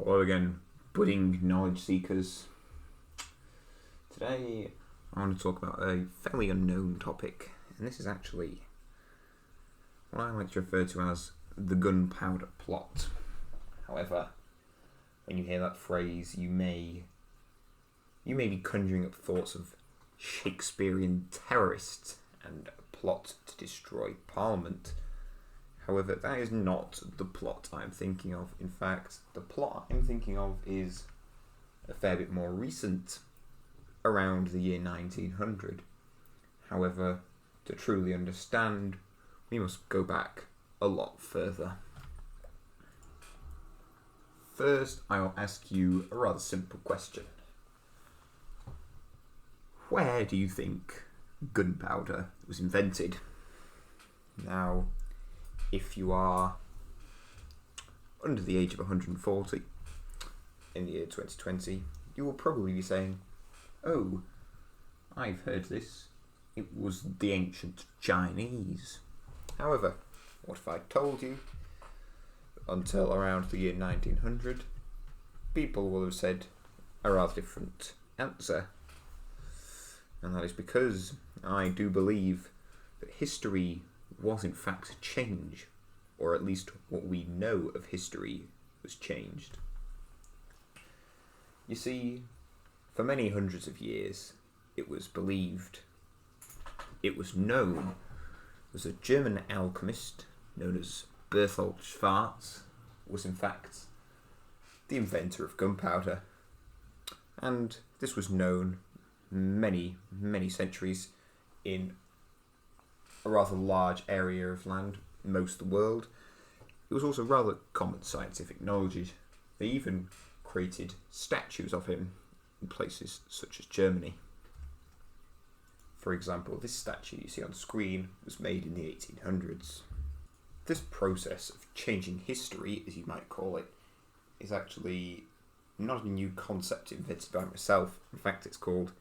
Hello again, budding knowledge seekers. Today I want to talk about a fairly unknown topic, and this is actually what I like to refer to as the Gunpowder plot. However, when you hear that phrase, you may be conjuring up thoughts of Shakespearean terrorists and a plot to destroy Parliament. However, that is not the plot I'm thinking of. In fact, the plot I'm thinking of is a fair bit more recent, around the year 1900. However, to truly understand, we must go back a lot further. First, I'll ask you a rather simple question. Where do you think gunpowder was invented? Now, if you are under the age of 140 in the year 2020, you will probably be saying, "Oh, I've heard this. It was the ancient Chinese." However, what if I told you that until around the year 1900, people will have said a rather different answer? And that is because I do believe that history was in fact changed, or at least what we know of history was changed. You see, for many hundreds of years, it was believed, it was known, that a German alchemist known as Berthold Schwarz was in fact the inventor of gunpowder. And this was known many, many centuries in a rather large area of land, most of the world. It was also rather common scientific knowledge. They even created statues of him in places such as Germany. For example, this statue you see on screen was made in the 1800s. This process of changing history, as you might call it, is actually not a new concept invented by myself. In fact, it's called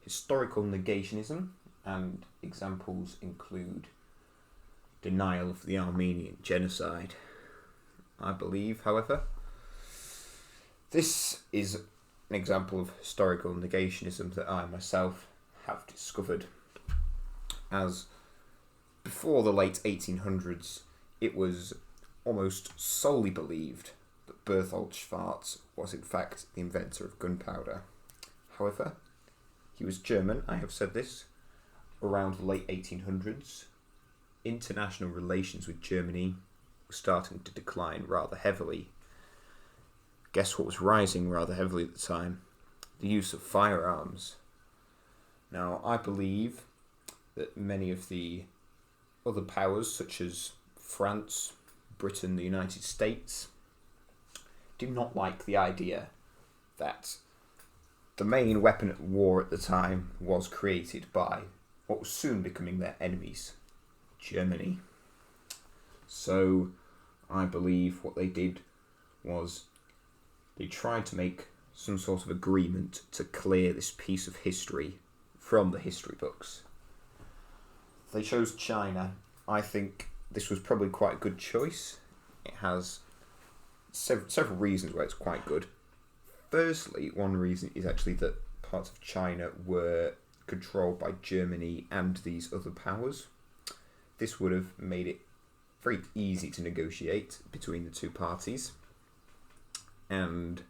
historical negationism, and examples include denial of the Armenian genocide. I believe, however, this is an example of historical negationism that I myself have discovered, as before the late 1800s it was almost solely believed that Berthold Schwarz was in fact the inventor of gunpowder. However, he was German, I have said this, around the late 1800s. International relations with Germany were starting to decline rather heavily. Guess what was rising rather heavily at the time? The use of firearms. Now, I believe that many of the other powers, such as France, Britain, the United States, did not like the idea that the main weapon at war at the time was created by what was soon becoming their enemies, Germany. So I believe what they did was they tried to make some sort of agreement to clear this piece of history from the history books. They chose China. I think this was probably quite a good choice. It has several reasons why it's quite good. Firstly, one reason is actually that parts of China were controlled by Germany and these other powers. This would have made it very easy to negotiate between the two parties. And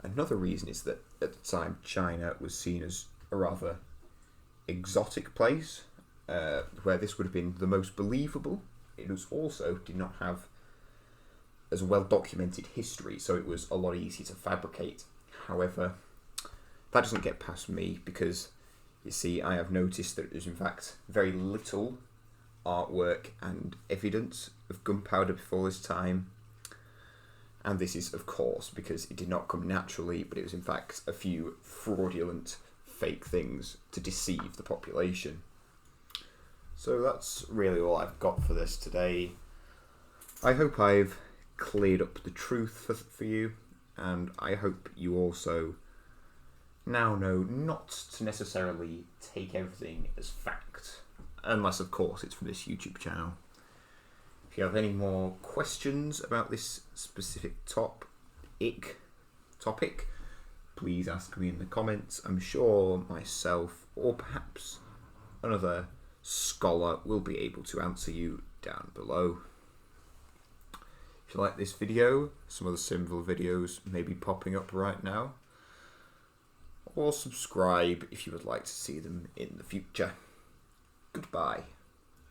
another reason is that at the time China was seen as a rather exotic place, where this would have been the most believable. It was also did not have as well documented history, so it was a lot easier to fabricate. However, that doesn't get past me, because you see, I have noticed that there's in fact very little artwork and evidence of gunpowder before this time. And this is, of course, because it did not come naturally, but it was in fact a few fraudulent fake things to deceive the population. So that's really all I've got for this today. I hope I've cleared up the truth for you, and I hope you also now know not to necessarily take everything as fact, unless of course it's from this YouTube channel. If you have any more questions about this specific ick topic, please ask me in the comments. I'm sure myself or perhaps another scholar will be able to answer you down below. If you like this video, some other similar videos may be popping up right now, or subscribe if you would like to see them in the future. Goodbye.